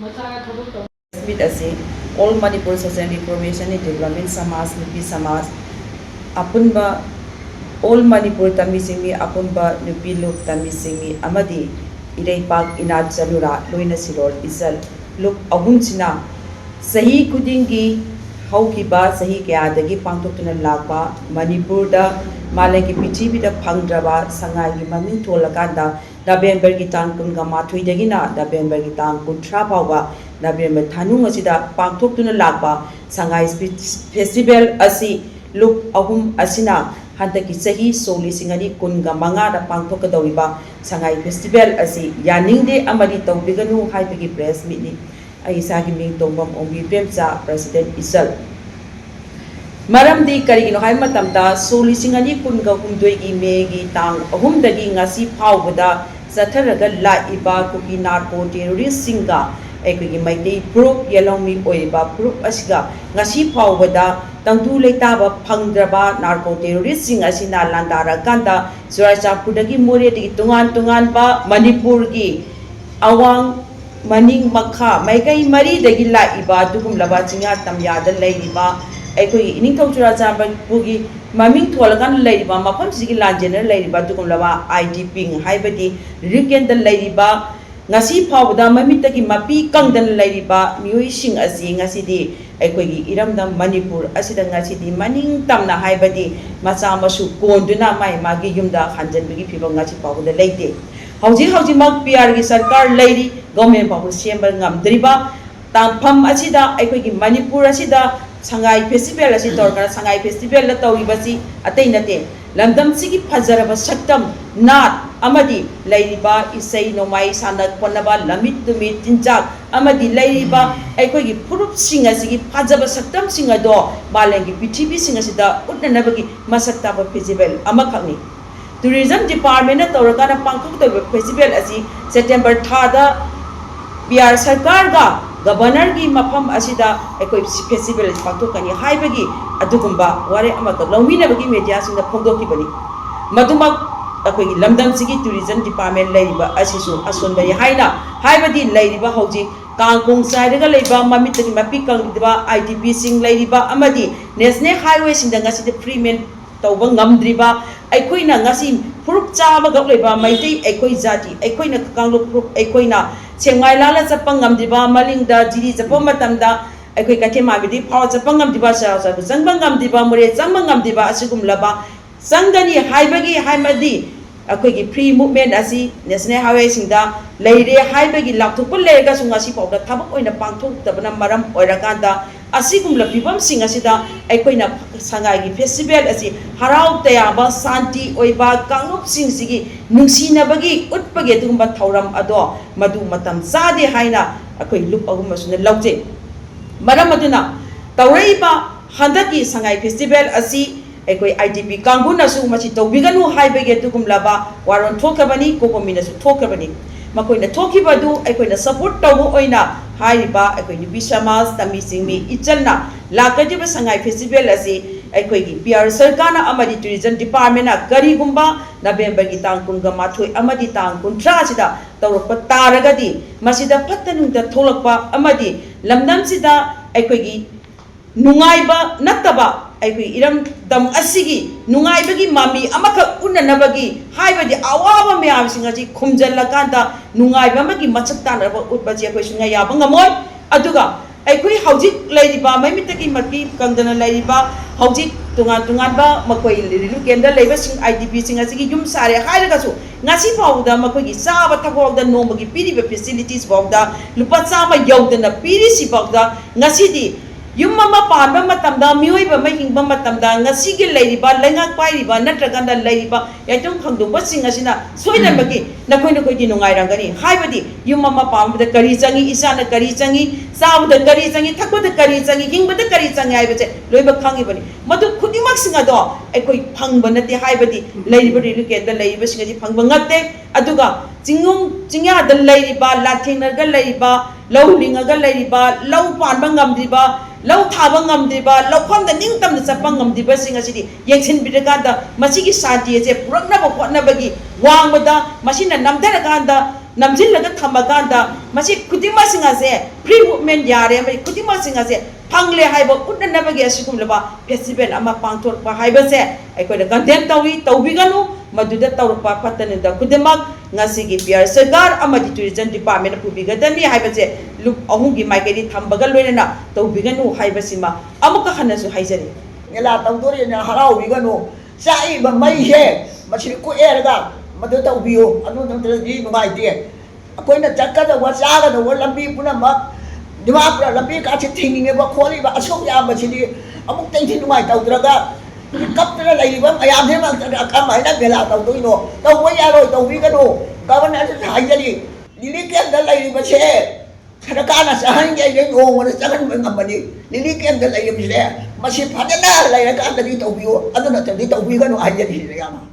With us, all Manipur Social Information and Development Samas, Nupi Samas, Apunba, all Manipur Tamisimi, Apunba, Nupi Look Tamisimi, Amadi, Irei Park Inad Salura, Luina Sirol, Isal, Look Abunsina, Sahi Kudingi, Haukiba, Sahi Kiadagi, Pantokuna Lapa, Manipur da, Malaki Pichi with a Pangrava, Sangagi, Mamin Tolakanda, Dabenbergitan Kungama Tuidagina, Dabenbergitan Kuntrapawa, November Tanung Asida, Pantokuna Lapa, Sangai Festival Asi, Look Ahum Asina, Hantaki Sahi, Soli Singani, Kunga Manga, the Pantokadoriba, Sangai Festival Asi, Yaninde Amarito, Biganu, Hypegi Press Meeting, Aisagi Ming Tombam Ombi Pemsa, President Isal. Maramdi Karino Haimatamta, Soli Singani Kunga Humdui Megi Tang, Ahum Dagi Ngasi Powada, Sataraga La Iba, Kuki Narco, Terrorist Singa. Equity Mighty Proof Yellomi Oiba Proof Asiga Nasi Powada Tangtu Letaba Pangraba Narco Terroristing Asina Landara Kanda Suraja Pudagi Muri Tungan Ba Manipurgi Awang Maning Maka Maikai Mari de Gila Iba Dukum Labatinga Tamya the Lady Ba Equi Initotura Pugi Maming Tolagan Lady Ba Mapam Sigila General Lady Ba Dukum Lava IDP Hibadi Riken the Lady Ba Ngasi Powada Mamitaki Mapi Kangdan Ladiba, Muishing Asi, Ngasidi, Equigi, Iramdam, Manipur, Asida Ngasidi, Maning Tamna Haibadi, Masamasu, Gonduna, my Magi Yumda, Hanjan Bigi people Ngasi Powada Lady. Hauji Mag PR Sarkar Lady, Government Papu Chamber Ngam Driba, Tampam Asida, Equigi, Manipur Asida, Sangai Festival Asitorka, Sangai Festival, the Tauribasi, Atenate, Landam Sigi Pazaraba Saktam, Not. Amadi Ladiba Isay Nomai Sanat Ponaba Lamit to meet Tinjak Amadi Ladiba Equigi Purup Singasigi Pazaba Saktam Singado Balangi PTP Singasida Utanabagi Masataba Festival Amakani Tourism Department at Toragana Pankuk Festival Asi September Tada PR Sarkarga Governor Gi Mapam Asida Equi Festival is Patukani Haibagi Adukumba Ware Amaka Lomina Bagi Medias in the Pondoki Bani Madumak Akwai London City Tourism Department Ladiba Asisu Asunba Haina Haibadi Ladiba Hoji Kangkung Saidaga Leba Mamita Mapikang Diba IDP Sing Ladiba Amadi Nesne Highways in the Nasi Freeman Tauba Ngamdriba Equina Nasi Prup Chaba Gableba Maiti Equi Zati Equina Kango Prup Equina Chengai Lala Zapangam Diba Malinda Jiri Zapomatanda Equi Katema Vidi Power Zapangam Diba Zambangam Diba Mure Zambangam Diba Asikum Laba Sangani Haibagi Haimadi Akwegi pre movement Asi National Highway Sinda Lady Haibagi Laptopul Lega Sungasi Pop the Tabak in the Pantuk the Banamaram or Raganda Asikum La Pibam Singasida Equina Sangagi Festival Asi Harau Tayaba Santi Oiba Kangup Singsigi Nungsina Bagi Utpagetumba Tauram Ado Madu Matam Zadi Haina Akoi look Agumasuna Laute Madamaduna Tauraiba Handaki Sangai Festival Asi Equai IDP Kanguna Sumachito, Viganu Haibege Tukum Laba, Waron Tokabani, Kokomina Tokabani. Makoina Tokibadu, Equina support Togo Oina, Haiba, Equini Bishamas, Tamising me, Ichalna, Lakajiba Sangai Festival Asi, Equigi, PR Sarkana Amadi Tourism Department, Garigumba, November Gitan Kungamatu, Amadi Tang Kuntrasida, Toropataragadi, Masida Patan the Tolakpa, Amadi, Lamdam Sida, Equigi, Nungaiba, Nataba. Equi Iram Dam Asigi, Nungaibagi Mami, Amaka Unanabagi, Haibadi Awa Miam Singaji, Kumjala Kanta, Nungaibamagi Machatan about Utbaji question Yabangamon, Aduga, Equi Haujik Ladyba, Mamitaki Maki, Kandana Ladyba, Haujik, Tunganba, Makoi, Lukenda, Labasing IDP Singasi, Yum Sari, Haidagasu, Nasi Powda, Makoi, Sabatako, the Nomagi, Pidi facilities Bogda, Lupatsama Yogdana, Pidi Bogda, Nasidi. Yung mama paano matamda, miyoy ba may hingbang matamda, nga sige lady ba, langag pa ba, natraganda lady ba, itong kangdong basing nga sina, so ina magi, nakoy tinungay rang gani, hay ba di, yung mama paano da karisangi, isa na karisangi, sabo da karisangi, takbo da karisangi, hingba da karisangi, hay ba di, loy ba kangi ba ni, madu kudi magsinga do, ay koy pang ba nati, hay ba di, lady ba rin kenda, lady ba singa di pang ba ngate, aduga, jingya da lady ba, lating na ga lady ba, law linga ga lady ba, law paan ba ngam di ba, Lau Tabangam diba, Lau Pam the Ningtam the Sapangam diba sing a city, Yakin Bidaganda, Masiki Sati, a Purana Bagi, Wang with the Machine and Namdaganda, namjinlaga thamaganda masi kutima singase free movement yare mari kutima singase phangle haiba utnanabagi asikum laba festival ama pangthor pa haiba se aikoida condemn tawi tawbiganu maduda tawrpa patane da kudemak ngasi gi PR sarkar amadi tourism department pubigadani haiba se look ahungi maikedi thambaga loinana tawbiganu haiba sima amuka hanasu haijari ngela tawdori na harau sai ba mai he machiri ko erga madu tawbiyo anu tawdri mai tie akoina chakka da wasaga da lambi puna ma dima pra lambi ka chi thingi ba kholi ba asok ya machiri amuk teng thin mai tawdraga kaptra lai ba ayam he ma ka mai na ngela tawdoi no tawoi ya roi tawbi ka no kawan na hai jali lili ke da lai ba che Kadakana sa hangin ay yung wala sa akin mga mani. Lilikian ka lang yung sila. Masipatan na lang ka dito ubiyo. Ano na dito ubiyo ka no ayan sila.